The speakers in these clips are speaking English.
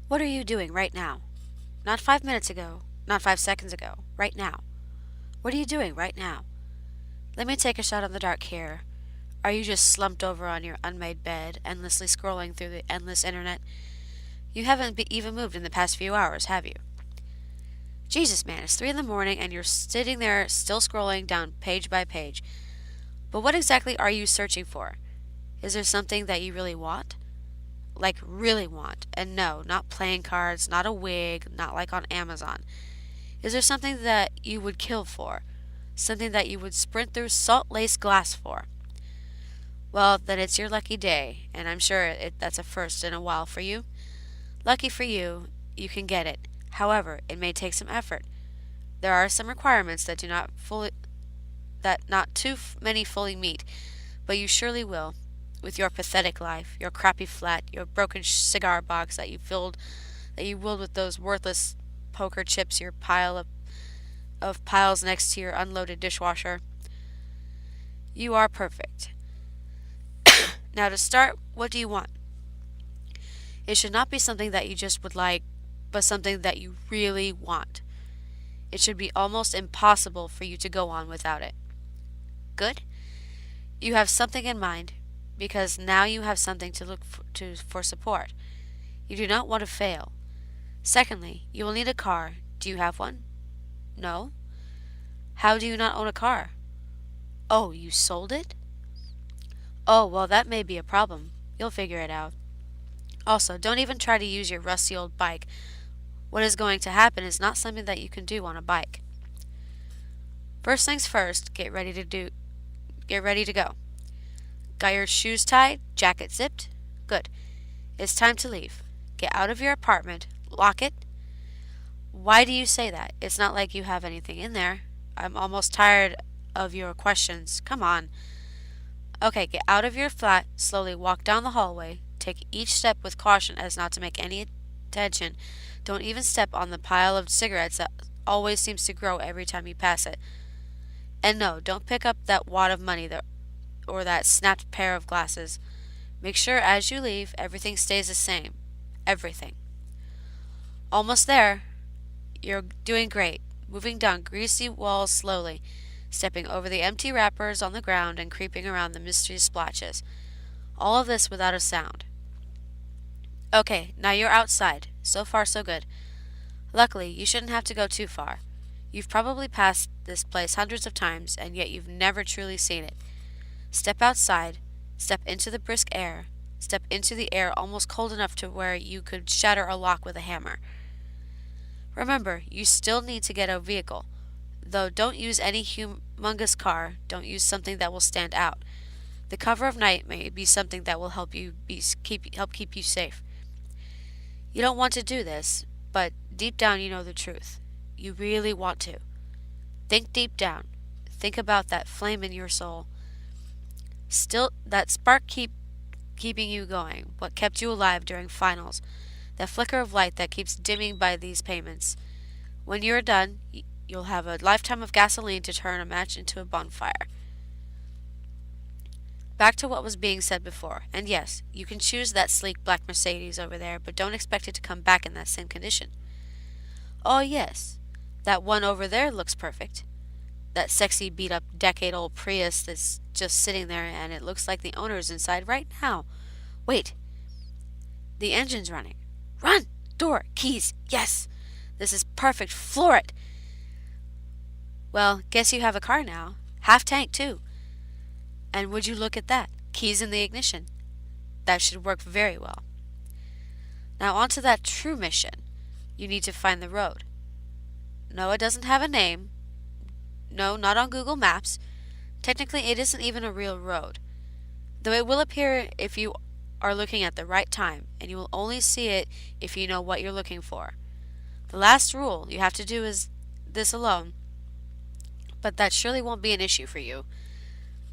What are you doing right now? Not 5 minutes ago, not 5 seconds ago, right now. What are you doing right now? Let me take a shot in the dark here. Are you just slumped over on your unmade bed, endlessly scrolling through the endless internet? You haven't even moved in the past few hours, have you? Jesus, man, it's 3 in the morning and you're sitting there still scrolling down page by page. But what exactly are you searching for? Is there something that you really want? Like, really want? And no, not playing cards, not a wig, not like on Amazon. Is there something that you would kill for? Something that you would sprint through salt-laced glass for? Well, then it's your lucky day, and I'm sure that's a first in a while for you. Lucky for you, you can get it. However, it may take some effort. There are some requirements that not many fully meet, but you surely will. With your pathetic life, your crappy flat, your broken cigar box that you willed with those worthless poker chips, your pile of piles next to your unloaded dishwasher. You are perfect. Now to start, what do you want? It should not be something that you just would like, but something that you really want. It should be almost impossible for you to go on without it. Good? You have something in mind, because now you have something to look for support. You do not want to fail. Secondly, you will need a car. Do you have one? No? How do you not own a car? Oh, you sold it? Oh, well, that may be a problem. You'll figure it out. Also, don't even try to use your rusty old bike. What is going to happen is not something that you can do on a bike. First things first, get ready to go. Got your shoes tied, jacket zipped? Good. It's time to leave. Get out of your apartment, lock it. Why do you say that? It's not like you have anything in there. I'm almost tired of your questions. Come on. Okay, get out of your flat, slowly walk down the hallway. Take each step with caution as not to make any attention. Don't even step on the pile of cigarettes that always seems to grow every time you pass it. And no, don't pick up that wad of money or that snapped pair of glasses. Make sure as you leave, everything stays the same. Everything. Almost there. You're doing great. Moving down greasy walls slowly, stepping over the empty wrappers on the ground and creeping around the mystery splotches. All of this without a sound. Okay, now you're outside. So far, so good. Luckily, you shouldn't have to go too far. You've probably passed this place hundreds of times, and yet you've never truly seen it. Step outside, step into the brisk air, step into the air almost cold enough to where you could shatter a lock with a hammer. Remember, you still need to get a vehicle. Though don't use any humongous car, don't use something that will stand out. The cover of night may be something that will help keep you safe. You don't want to do this, but deep down you know the truth. You really want to. Think deep down. Think about that flame in your soul. Still, that spark keeping you going, what kept you alive during finals, that flicker of light that keeps dimming by these payments. When you're done, you'll have a lifetime of gasoline to turn a match into a bonfire. Back to what was being said before, and yes, you can choose that sleek black Mercedes over there, but don't expect it to come back in that same condition. Oh yes, that one over there looks perfect. That sexy beat-up decade-old Prius that's just sitting there and it looks like the owner's inside right now. Wait, the engine's running. Run! Door! Keys! Yes! This is perfect! Floor it! Well, guess you have a car now. Half tank, too. And would you look at that? Keys in the ignition. That should work very well. Now on to that true mission. You need to find the road. No, it doesn't have a name. No, not on Google Maps. Technically, it isn't even a real road. Though it will appear if you are looking at the right time, and you will only see it if you know what you're looking for. The last rule you have to do is this alone, but that surely won't be an issue for you.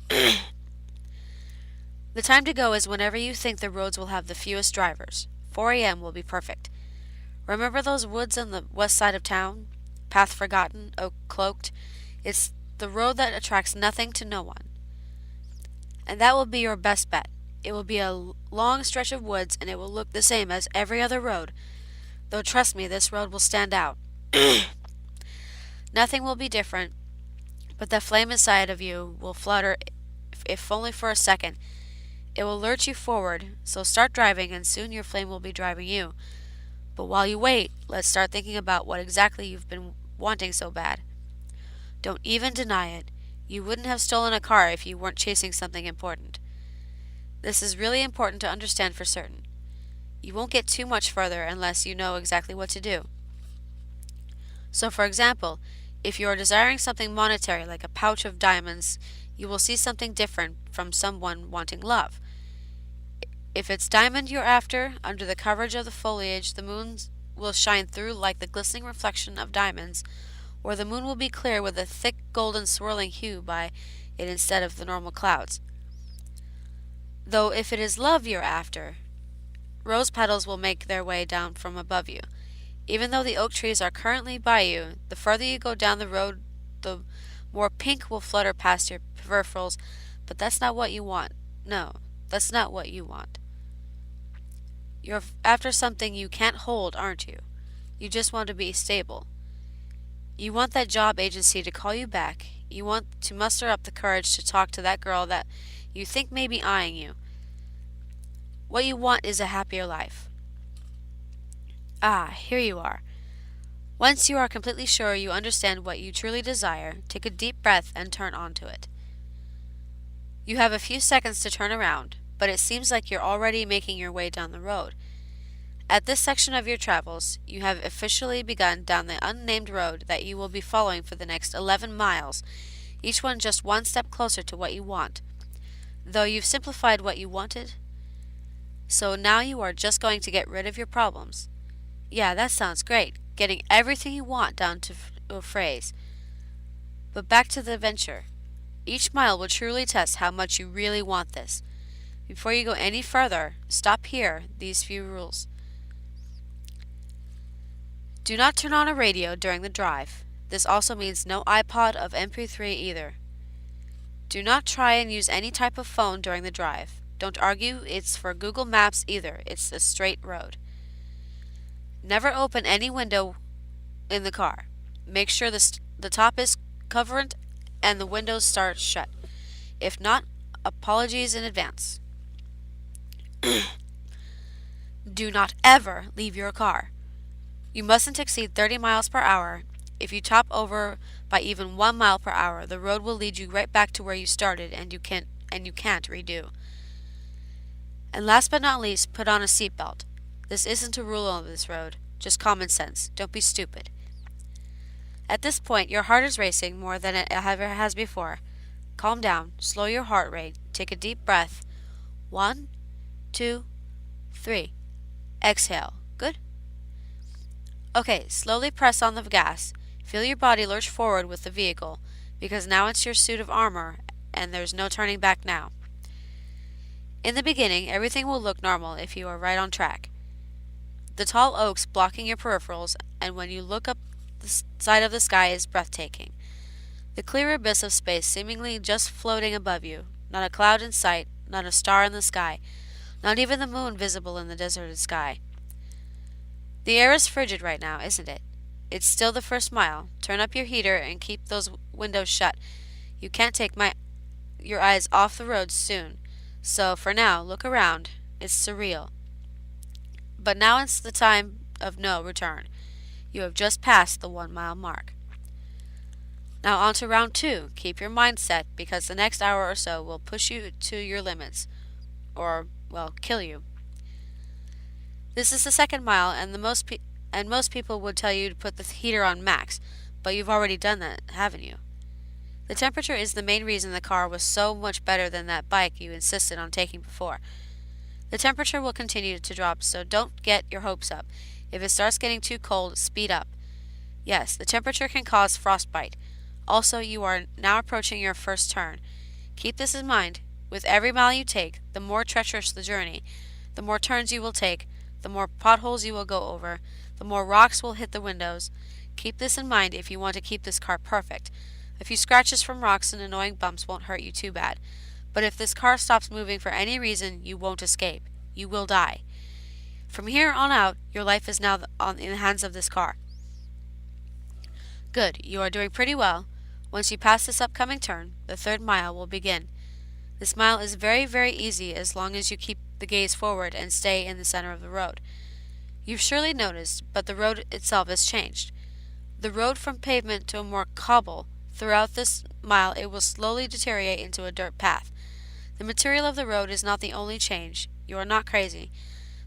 The time to go is whenever you think the roads will have the fewest drivers. 4 a.m. will be perfect. Remember those woods on the west side of town? Path forgotten, oak cloaked. It's the road that attracts nothing to no one. And that will be your best bet. It will be a long stretch of woods, and it will look the same as every other road. Though trust me, this road will stand out. Nothing will be different, but the flame inside of you will flutter, if only for a second. It will lurch you forward, so start driving and soon your flame will be driving you. But while you wait, let's start thinking about what exactly you've been wanting so bad. Don't even deny it. You wouldn't have stolen a car if you weren't chasing something important. This is really important to understand for certain. You won't get too much further unless you know exactly what to do. So for example, if you are desiring something monetary like a pouch of diamonds, you will see something different from someone wanting love. If it's diamond you're after, under the coverage of the foliage, the moon will shine through like the glistening reflection of diamonds, or the moon will be clear with a thick golden swirling hue by it instead of the normal clouds. Though if it is love you're after, rose petals will make their way down from above you. Even though the oak trees are currently by you, the further you go down the road, the more pink will flutter past your peripherals, but that's not what you want. No, that's not what you want. You're after something you can't hold, aren't you? You just want to be stable. You want that job agency to call you back. You want to muster up the courage to talk to that girl that you think may be eyeing you. What you want is a happier life. Ah, here you are. Once you are completely sure you understand what you truly desire, take a deep breath and turn onto it. You have a few seconds to turn around, but it seems like you're already making your way down the road. At this section of your travels, you have officially begun down the unnamed road that you will be following for the next 11 miles, each one just one step closer to what you want. Though you've simplified what you wanted, so now you are just going to get rid of your problems. Yeah, that sounds great, getting everything you want down to a phrase. But back to the adventure. Each mile will truly test how much you really want this. Before you go any further, stop here, these few rules. Do not turn on a radio during the drive. This also means no iPod of MP3 either. Do not try and use any type of phone during the drive. Don't argue it's for Google Maps either. It's a straight road. Never open any window in the car. Make sure the top is covered and the windows start shut. If not, apologies in advance. Do not ever leave your car. You mustn't exceed 30 miles per hour. If you top over by even 1 mile per hour, the road will lead you right back to where you started and you can't redo. And last but not least, put on a seatbelt. This isn't a rule on this road, just common sense. Don't be stupid. At this point, your heart is racing more than it ever has before. Calm down, slow your heart rate, take a deep breath. 1, 2, 3. Exhale. Good? Okay, slowly press on the gas. Feel your body lurch forward with the vehicle, because now it's your suit of armor, and there's no turning back now. In the beginning, everything will look normal if you are right on track. The tall oaks blocking your peripherals, and when you look up, the side of the sky is breathtaking. The clear abyss of space seemingly just floating above you, not a cloud in sight, not a star in the sky, not even the moon visible in the deserted sky. The air is frigid right now, isn't it? It's still the first mile. Turn up your heater and keep those windows shut. You can't take your eyes off the road soon. So, for now, look around. It's surreal. But now it's the time of no return. You have just passed the 1 mile mark. Now on to round 2. Keep your mind set, because the next hour or so will push you to your limits. Or, well, kill you. This is the 2nd mile, and most people would tell you to put the heater on max, but you've already done that, haven't you? The temperature is the main reason the car was so much better than that bike you insisted on taking before. The temperature will continue to drop, so don't get your hopes up. If it starts getting too cold, speed up. Yes, the temperature can cause frostbite. Also, you are now approaching your first turn. Keep this in mind. With every mile you take, the more treacherous the journey, the more turns you will take, the more potholes you will go over, the more rocks will hit the windows. Keep this in mind if you want to keep this car perfect. A few scratches from rocks and annoying bumps won't hurt you too bad. But if this car stops moving for any reason, you won't escape. You will die. From here on out, your life is now in the hands of this car. Good, you are doing pretty well. Once you pass this upcoming turn, the third mile will begin. This mile is very, very easy as long as you keep the gaze forward and stay in the center of the road. You've surely noticed, but the road itself has changed. The road from pavement to a more cobble. Throughout this mile, it will slowly deteriorate into a dirt path. The material of the road is not the only change. You are not crazy.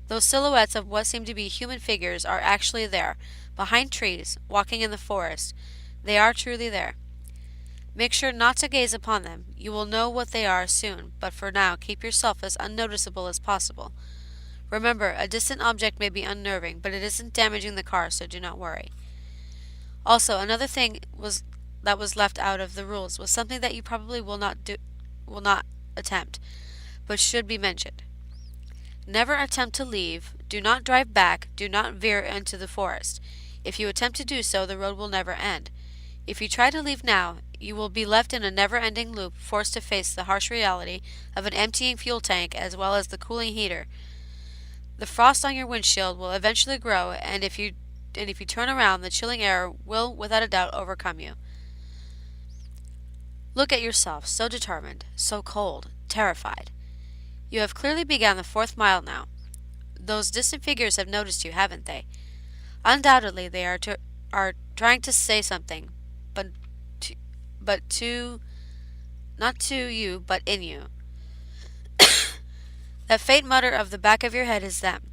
Those silhouettes of what seem to be human figures are actually there, behind trees, walking in the forest. They are truly there. Make sure not to gaze upon them. You will know what they are soon, but for now, keep yourself as unnoticeable as possible. Remember, a distant object may be unnerving, but it isn't damaging the car, so do not worry. Also, another thing that was left out of the rules was something that you probably will not attempt, but should be mentioned. Never attempt to leave, do not drive back, do not veer into the forest. If you attempt to do so, the road will never end. If you try to leave now, you will be left in a never-ending loop, forced to face the harsh reality of an emptying fuel tank as well as the cooling heater. The frost on your windshield will eventually grow, and if you turn around, the chilling air will, without a doubt, overcome you. Look at yourself, so determined, so cold, terrified. You have clearly begun the fourth mile now. Those distant figures have noticed you, haven't they? Undoubtedly, they are trying to say something, not to you, but in you. That faint mutter of the back of your head is them,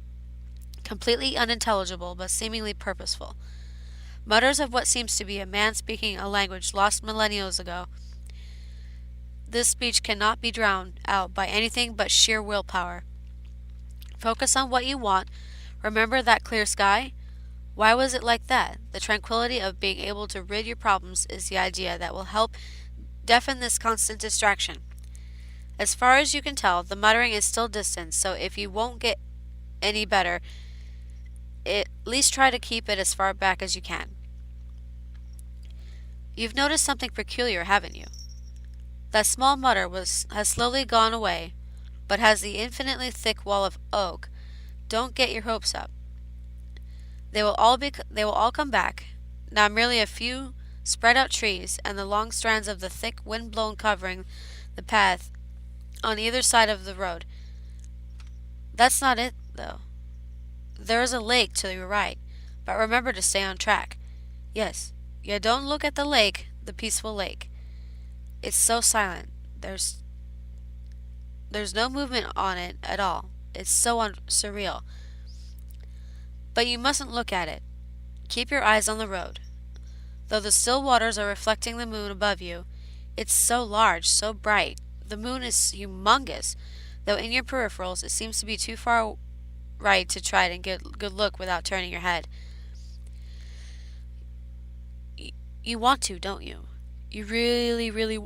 completely unintelligible but seemingly purposeful. Mutters of what seems to be a man speaking a language lost millennia ago. This speech cannot be drowned out by anything but sheer willpower. Focus on what you want. Remember that clear sky? Why was it like that? The tranquility of being able to rid your problems is the idea that will help deafen this constant distraction. As far as you can tell, the muttering is still distant, so if you won't get any better, at least try to keep it as far back as you can. You've noticed something peculiar, haven't you? That small mutter has slowly gone away, but has the infinitely thick wall of oak. Don't get your hopes up. They will all come back. Now merely a few spread out trees and the long strands of the thick wind-blown covering the path on either side of the road. That's not it, though. There is a lake to your right, but remember to stay on track. Yes, you don't look at the lake, the peaceful lake. It's so silent. There's no movement on it at all. It's so surreal. But you mustn't look at it. Keep your eyes on the road. Though the still waters are reflecting the moon above you, it's so large, so bright. The moon is humongous, though in your peripherals it seems to be too far right to try and get a good look without turning your head. You want to, don't you? You really, really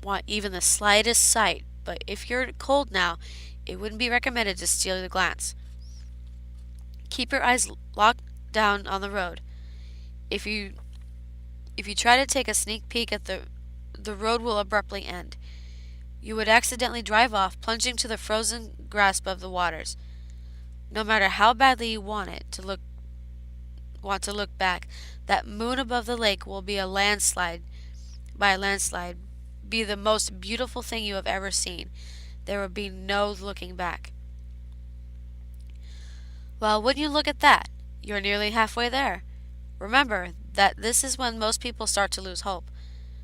want even the slightest sight, but if you're cold now, it wouldn't be recommended to steal the glance. Keep your eyes locked down on the road. If you try to take a sneak peek at the road will abruptly end. You would accidentally drive off, plunging to the frozen grasp of the waters. No matter how badly you want to look back, that moon above the lake will be by a landslide, be the most beautiful thing you have ever seen. There will be no looking back. Well, wouldn't you look at that? You're nearly halfway there. Remember that this is when most people start to lose hope.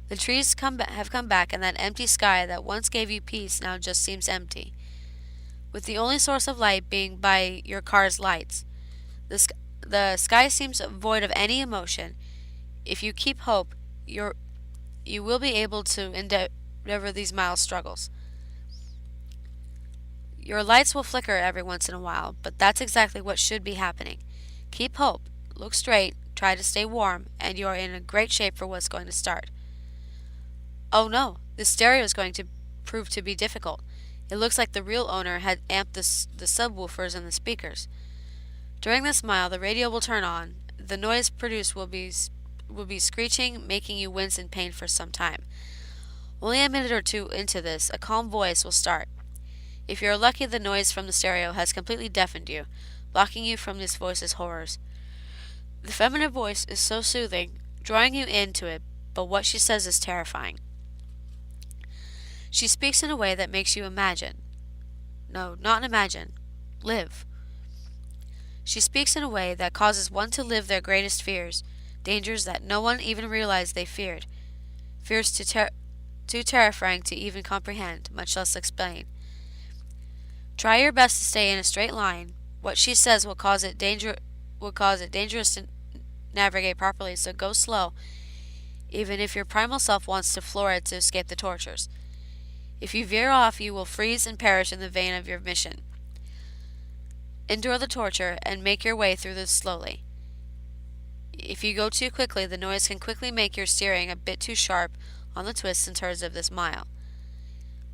The trees have come back, and that empty sky that once gave you peace now just seems empty, with the only source of light being by your car's lights. The sky seems void of any emotion. If you keep hope, you will be able to endeavor these mild struggles. Your lights will flicker every once in a while, but that's exactly what should be happening. Keep hope, look straight, try to stay warm, and you are in a great shape for what's going to start. Oh no, the stereo is going to prove to be difficult. It looks like the real owner had amped the subwoofers and the speakers. During this mile, the radio will turn on. The noise produced will be screeching, making you wince in pain for some time. Only a minute or two into this, a calm voice will start. If you are lucky, the noise from the stereo has completely deafened you, blocking you from this voice's horrors. The feminine voice is so soothing, drawing you into it, but what she says is terrifying. She speaks in a way that makes you imagine. No, not imagine. Live. She speaks in a way that causes one to live their greatest fears, dangers that no one even realized they feared, fears too terrifying to even comprehend, much less explain. Try your best to stay in a straight line. What she says will cause it dangerous to navigate properly, so go slow, even if your primal self wants to floor it to escape the tortures. If you veer off, you will freeze and perish in the vein of your mission. Endure the torture and make your way through this slowly. If you go too quickly, the noise can quickly make your steering a bit too sharp on the twists and turns of this mile.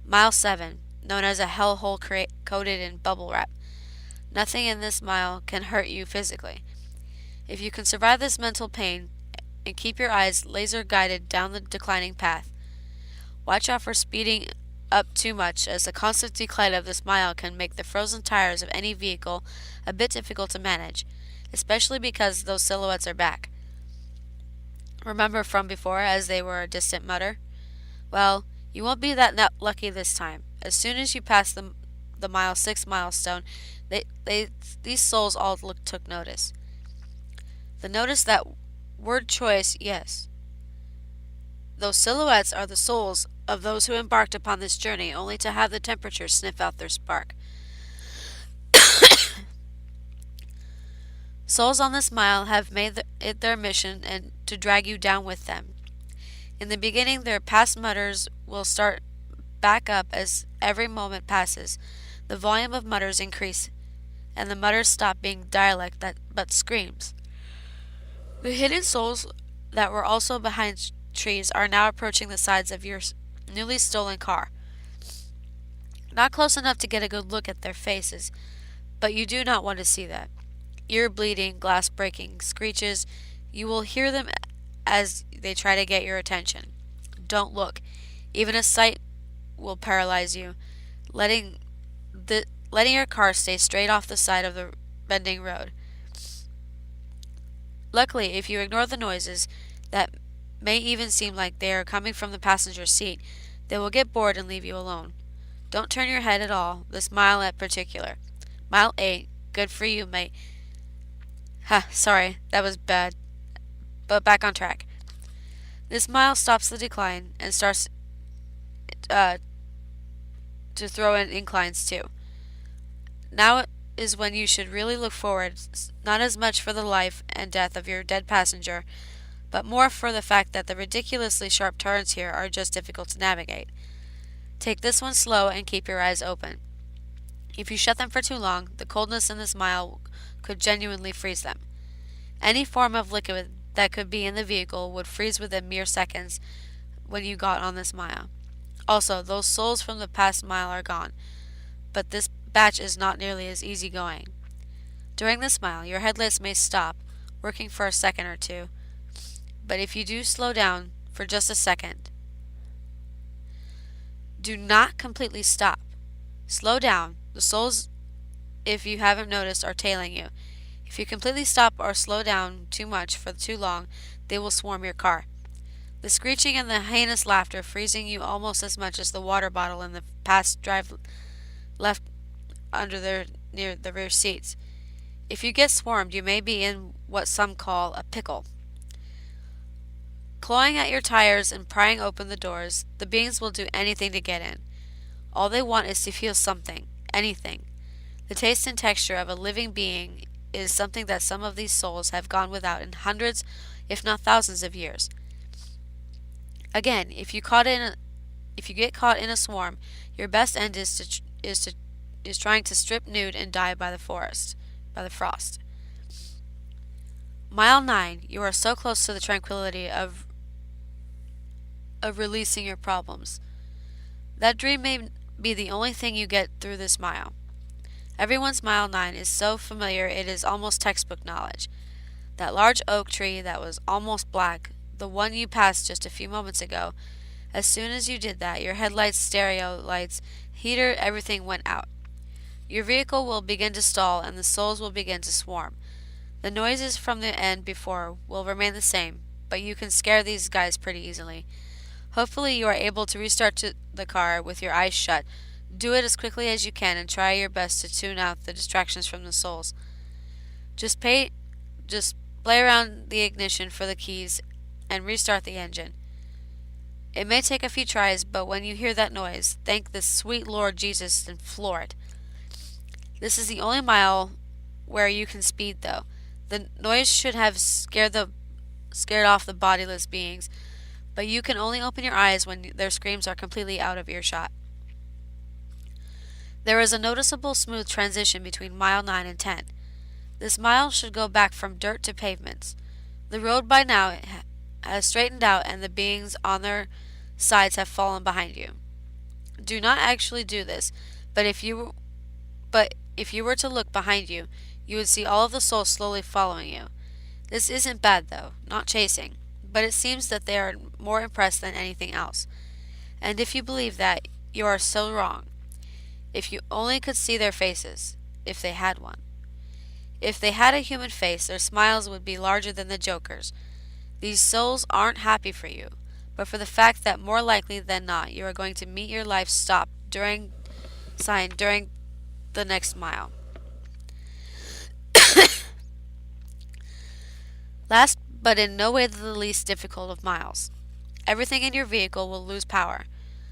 Mile 7, known as a hellhole coated in bubble wrap. Nothing in this mile can hurt you physically. If you can survive this mental pain and keep your eyes laser guided down the declining path, watch out for speeding up too much, as the constant decline of this mile can make the frozen tires of any vehicle a bit difficult to manage, especially because those silhouettes are back. Remember from before, as they were a distant mutter? Well, you won't be that lucky this time. As soon as you pass the mile 6 milestone, these souls all took notice. The notice that word choice, yes. Those silhouettes are the souls of those who embarked upon this journey only to have the temperature sniff out their spark. Souls on this mile have made it their mission and to drag you down with them. In the beginning, their past mutters will start back up as every moment passes. The volume of mutters increase, and the mutters stop being dialect but screams. The hidden souls that were also behind trees are now approaching the sides of your newly stolen car. Not close enough to get a good look at their faces, but you do not want to see that. Ear bleeding, glass breaking, screeches, you will hear them as they try to get your attention. Don't look. Even a sight will paralyze you, letting your car stay straight off the side of the bending road. Luckily, if you ignore the noises that may even seem like they are coming from the passenger seat, they will get bored and leave you alone. Don't turn your head at all, this mile in particular. Mile 8, good for you, mate. Sorry, that was bad. But back on track. This mile stops the decline and starts to throw in inclines too. Now is when you should really look forward, not as much for the life and death of your dead passenger, but more for the fact that the ridiculously sharp turns here are just difficult to navigate. Take this one slow and keep your eyes open. If you shut them for too long, the coldness in this mile could genuinely freeze them. Any form of liquid that could be in the vehicle would freeze within mere seconds when you got on this mile. Also, those souls from the past mile are gone, but this batch is not nearly as easygoing. During this mile, your headlights may stop, working for a second or two, but if you do slow down for just a second, do not completely stop. Slow down. The souls, if you haven't noticed, are tailing you. If you completely stop or slow down too much for too long, they will swarm your car. The screeching and the heinous laughter freezing you almost as much as the water bottle in the past drive left near the rear seats. If you get swarmed, you may be in what some call a pickle. Clawing at your tires and prying open the doors, the beings will do anything to get in. All they want is to feel something, anything. The taste and texture of a living being is something that some of these souls have gone without in hundreds, if not thousands of years. Again, if you get caught in a swarm, your best end is trying to strip nude and die by the frost. Mile 9, you are so close to the tranquility of releasing your problems. That dream may be the only thing you get through this mile. Everyone's mile 9 is so familiar it is almost textbook knowledge. That large oak tree that was almost black, the one you passed just a few moments ago, as soon as you did that, your headlights, stereo lights, heater, everything went out. Your vehicle will begin to stall and the souls will begin to swarm. The noises from the end before will remain the same, but you can scare these guys pretty easily. Hopefully you are able to restart the car with your eyes shut. Do it as quickly as you can and try your best to tune out the distractions from the souls. Just play around the ignition for the keys and restart the engine. It may take a few tries, but when you hear that noise, thank the sweet Lord Jesus and floor it. This is the only mile where you can speed, though. The noise should have scared off the bodiless beings, but you can only open your eyes when their screams are completely out of earshot. There is a noticeable smooth transition between mile 9 and 10. This mile should go back from dirt to pavements. The road by now has straightened out and the beings on their sides have fallen behind you. Do not actually do this, but if you were to look behind you, you would see all of the souls slowly following you. This isn't bad though, not chasing, but it seems that they are more impressed than anything else. And if you believe that, you are so wrong. If you only could see their faces, if they had one. If they had a human face, their smiles would be larger than the Joker's. These souls aren't happy for you, but for the fact that more likely than not you are going to meet your life stop during the next mile. Last but in no way the least difficult of miles. Everything in your vehicle will lose power.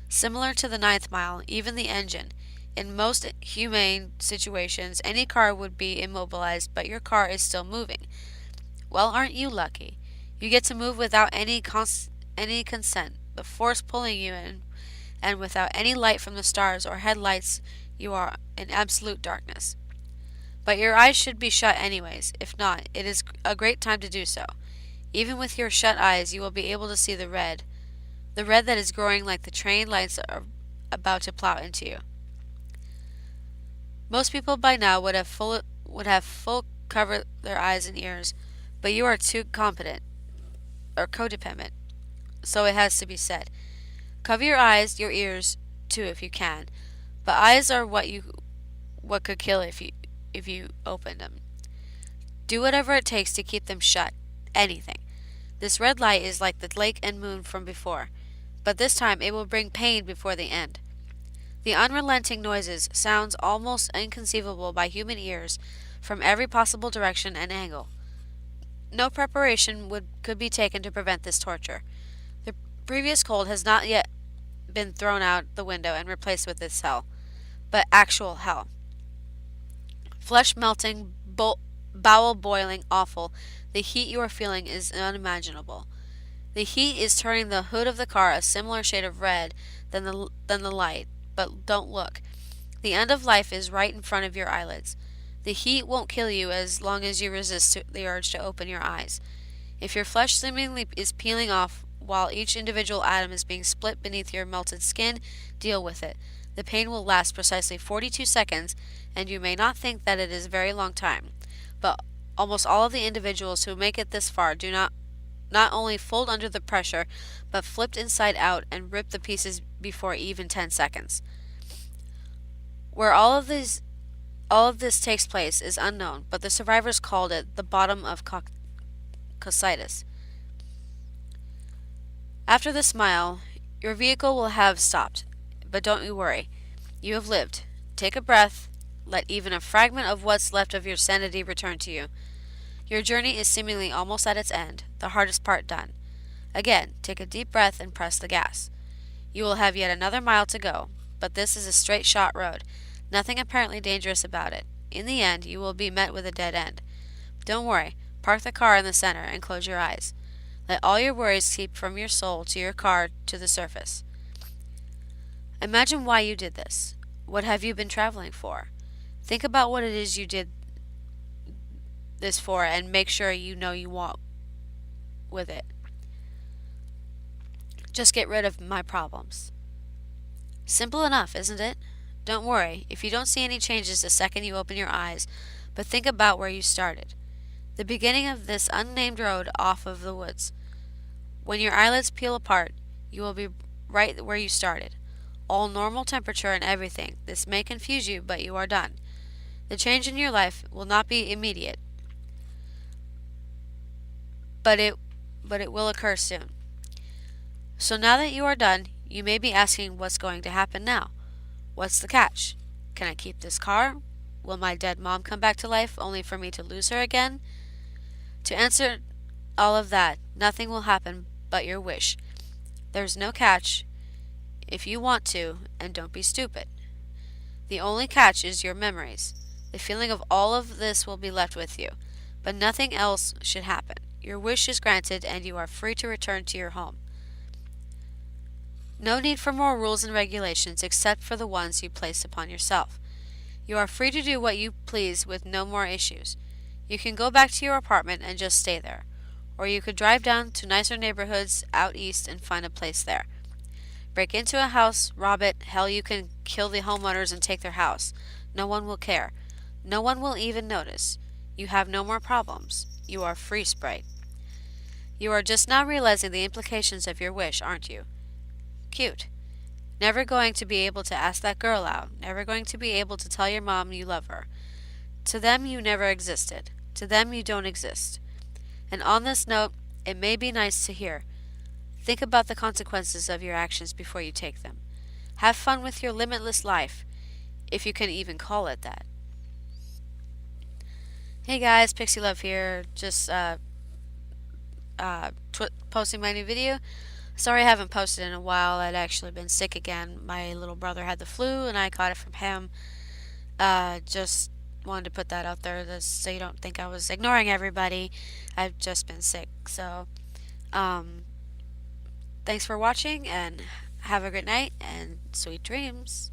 Similar to the 9th mile, even the engine. In most humane situations, any car would be immobilized, but your car is still moving. Well, aren't you lucky? You get to move without any consent, the force pulling you in, and without any light from the stars or headlights, you are in absolute darkness. But your eyes should be shut anyways. If not, it is a great time to do so. Even with your shut eyes, you will be able to see the red that is growing like the train lights are about to plow into you. Most people by now would have full cover their eyes and ears, but you are too codependent, so it has to be said. Cover your eyes, your ears too if you can, but eyes are what could kill if you opened them. Do whatever it takes to keep them shut. Anything. This red light is like the lake and moon from before, but this time it will bring pain before the end. The unrelenting noises, sounds almost inconceivable by human ears, from every possible direction and angle. No preparation could be taken to prevent this torture. The previous cold has not yet been thrown out the window and replaced with this hell, but actual hell. Flesh melting, bowel boiling, awful. The heat you are feeling is unimaginable. The heat is turning the hood of the car a similar shade of red than the light, but don't look. The end of life is right in front of your eyelids. The heat won't kill you as long as you resist the urge to open your eyes. If your flesh seemingly is peeling off while each individual atom is being split beneath your melted skin, deal with it. The pain will last precisely 42 seconds, and you may not think that it is a very long time, but almost all of the individuals who make it this far do not only fold under the pressure, but flipped inside out and rip the pieces before even 10 seconds. Where all of this takes place is unknown, but the survivors called it the bottom of Cocytus. After the smile, your vehicle will have stopped, but don't you worry. You have lived. Take a breath. Let even a fragment of what's left of your sanity return to you. Your journey is seemingly almost at its end, the hardest part done. Again, take a deep breath and press the gas. You will have yet another mile to go, but this is a straight shot road. Nothing apparently dangerous about it. In the end, you will be met with a dead end. Don't worry. Park the car in the center and close your eyes. Let all your worries keep from your soul to your car to the surface. Imagine why you did this. What have you been traveling for? Think about what it is you did this for and make sure you know you want with it. Just get rid of my problems. Simple enough, isn't it? Don't worry if you don't see any changes the second you open your eyes, but think about where you started. The beginning of this unnamed road off of the woods. When your eyelids peel apart, you will be right where you started. All normal temperature and everything. This may confuse you, but you are done. The change in your life will not be immediate, but it will occur soon. So now that you are done, you may be asking what's going to happen now. What's the catch? Can I keep this car? Will my dead mom come back to life only for me to lose her again? To answer all of that, nothing will happen but your wish. There's no catch if you want to, and don't be stupid. The only catch is your memories. The feeling of all of this will be left with you, but nothing else should happen. Your wish is granted and you are free to return to your home. No need for more rules and regulations except for the ones you place upon yourself. You are free to do what you please with no more issues. You can go back to your apartment and just stay there, or you could drive down to nicer neighborhoods out east and find a place there. Break into a house, rob it, hell, you can kill the homeowners and take their house. No one will care. No one will even notice. You have no more problems. You are free, Sprite. You are just now realizing the implications of your wish, aren't you? Cute. Never going to be able to ask that girl out. Never going to be able to tell your mom you love her. To them, you never existed. To them, you don't exist. And on this note, it may be nice to hear. Think about the consequences of your actions before you take them. Have fun with your limitless life, if you can even call it that. Hey guys, Pixie Love here, just posting my new video. Sorry I haven't posted in a while. I'd actually been sick again. My little brother had the flu and I caught it from him. Just wanted to put that out there so you don't think I was ignoring everybody. I've just been sick. So, thanks for watching and have a good night and sweet dreams.